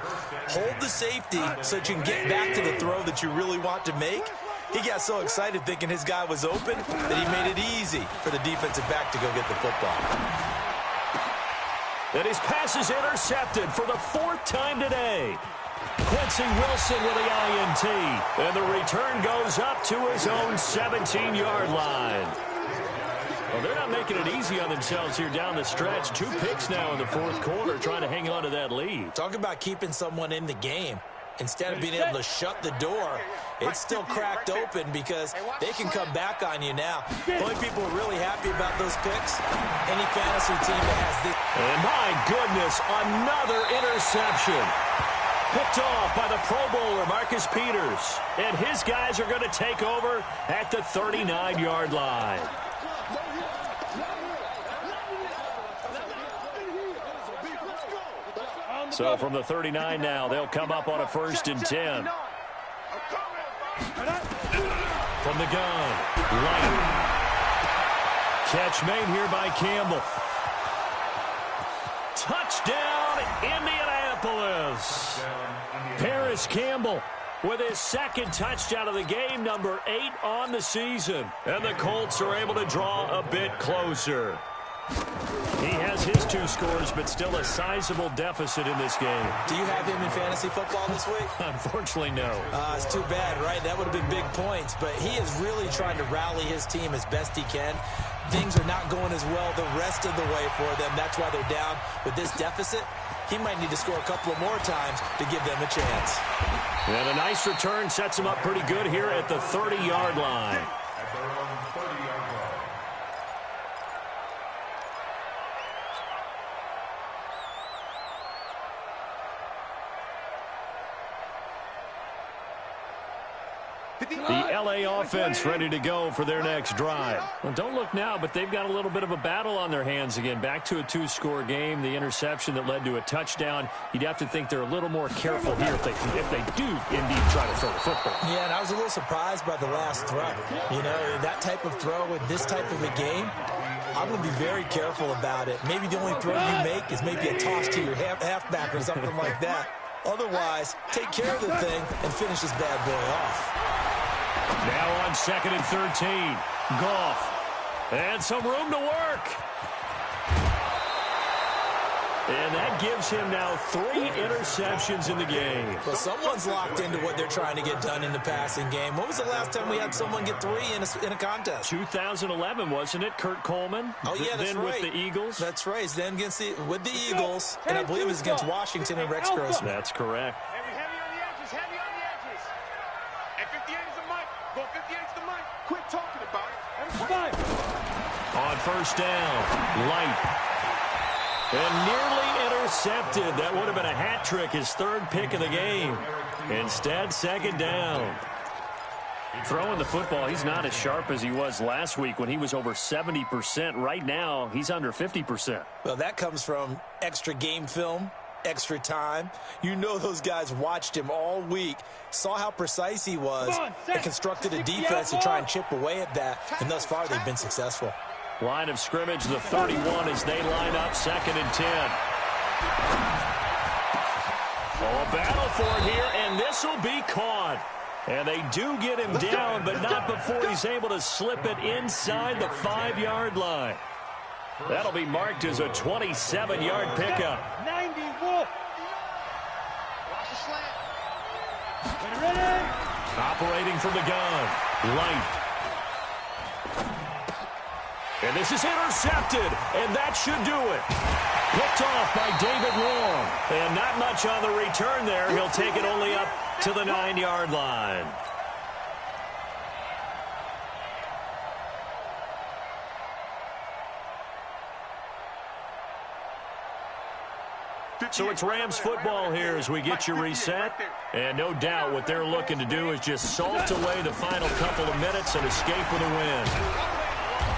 Hold the safety so that you can get back to the throw that you really want to make. He got so excited thinking his guy was open that he made it easy for the defensive back to go get the football. And his pass is intercepted for the 4th time today. Quincy Wilson with the INT. And the return goes up to his own 17-yard line. Well, they're not making it easy on themselves here down the stretch. 2 picks now in the 4th quarter, trying to hang on to that lead. Talk about keeping someone in the game. Instead of being able to shut the door, it's still cracked open because they can come back on you now. The only people who are really happy about those picks, any fantasy team that has this. And my goodness, another interception. Picked off by the Pro Bowler, Marcus Peters. And his guys are going to take over at the 39-yard line. So from the 39 now, they'll come up on a 1st and 10. From the gun, Light. Catch made here by Campbell. Touchdown, Indianapolis. Paris Campbell with his 2nd touchdown of the game, number 8 on the season. And the Colts are able to draw a bit closer. He has his 2 scores, but still a sizable deficit in this game. Do you have him in fantasy football this week? Unfortunately, no. It's too bad, right? That would have been big points, but he is really trying to rally his team as best he can. Things are not going as well the rest of the way for them. That's why they're down with this deficit. He might need to score a couple of more times to give them a chance. And a nice return sets him up pretty good here at the 30-yard line. At their own 30-yard line. The LA offense ready to go for their next drive. Well, don't look now, but they've got a little bit of a battle on their hands again. Back to a 2-score game. The interception that led to a touchdown. You'd have to think they're a little more careful here if they do indeed try to throw the football. Yeah, and I was a little surprised by the last throw. You know, that type of throw in this type of a game, I'm going to be very careful about it. Maybe the only throw you make is maybe a toss to your halfback or something like that. Otherwise, take care of the thing and finish this bad boy off. Now on 2nd and 13. Goff. And some room to work. And that gives him now 3 interceptions in the game. Well, someone's locked into what they're trying to get done in the passing game. When was the last time we had someone get 3 in a contest? 2011, wasn't it? Kurt Coleman? Oh, yeah, that's then right. with the Eagles? That's right. Then with the Eagles, and I believe it's against Washington and Rex Grossman. That's correct. Heavy on the edges, heavy on the edges. And 58 is the mic. Go 58 is the mic. Quit talking about it. On 1st down, Light. And nearly intercepted. That would have been a hat trick, his 3rd pick of the game. Instead, 2nd down. Throwing the football, he's not as sharp as he was last week when he was over 70%. Right now, he's under 50%. Well, that comes from extra game film, extra time. You know those guys watched him all week, saw how precise he was, and constructed a defense to try and chip away at that. And thus far, they've been successful. Line of scrimmage, the 31 as they line up 2nd and 10. Oh, a battle for it here, and this will be caught. And they do get him down, but not before he's able to slip it inside the 5-yard line. That'll be marked as a 27-yard pickup. 90 Wolf. Watch the slant. Ready. Operating from the gun, Light. And this is intercepted, and that should do it. Picked off by David Long. And not much on the return there. He'll take it only up to the 9-yard line. So it's Rams football here as we get you reset. And no doubt what they're looking to do is just salt away the final couple of minutes and escape with a win.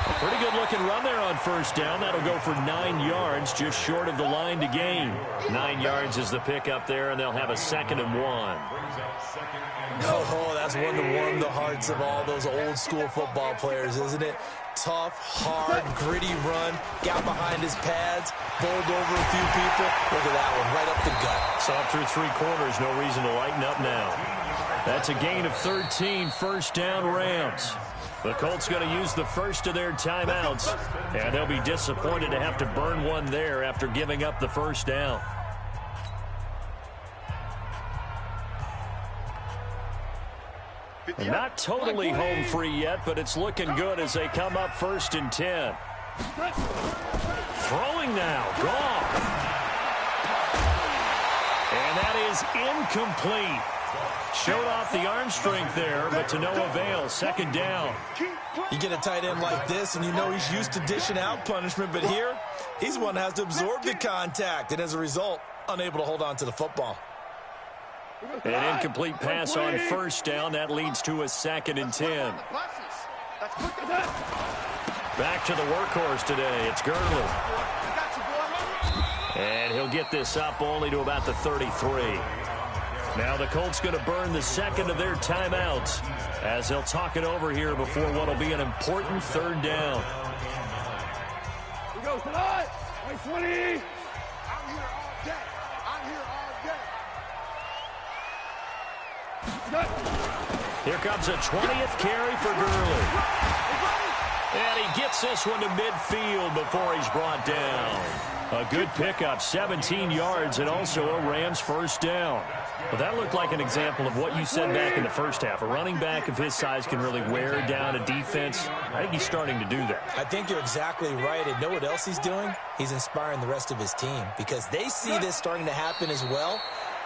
A pretty good-looking run there on 1st down. That'll go for 9 yards, just short of the line to gain. 9 yards is the pickup there, and they'll have a 2nd and 1. Oh, that's one to warm the hearts of all those old-school football players, isn't it? Tough, hard, gritty run, got behind his pads, bowled over a few people. Look at that one, right up the gut. Saw it through 3 quarters, no reason to lighten up now. That's a gain of 13, 1st down Rams. The Colts going to use the first of their timeouts, and they'll be disappointed to have to burn one there after giving up the 1st down. And not totally home free yet, but it's looking good as they come up 1st and 10. Throwing now, Goff. And that is incomplete. Showed off the arm strength there, but to no avail. 2nd down. You get a tight end like this, and you know he's used to dishing out punishment, but here, he's the one that has to absorb the contact, and as a result, unable to hold on to the football. An incomplete pass on first down. That leads to a 2nd and 10. Back to the workhorse today. It's Gurley. And he'll get this up only to about the 33. Now the Colts going to burn the second of their timeouts as they'll talk it over here before what will be an important 3rd down. We go tonight. 20. I'm here all day. I'm here all day. Here comes a 20th carry for Gurley. And he gets this one to midfield before he's brought down. A good pickup, 17 yards, and also a Rams 1st down. Well, that looked like an example of what you said back in the first half. A running back of his size can really wear down a defense. I think he's starting to do that. I think you're exactly right. And know what else he's doing? He's inspiring the rest of his team because they see this starting to happen as well.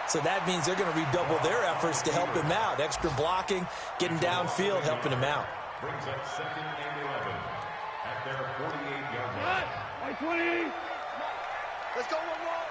So that means they're going to redouble their efforts to help him out. Extra blocking, getting downfield, helping him out. Brings up 2nd and 11 at their 48-yard line. 20. Let's go, 1-1.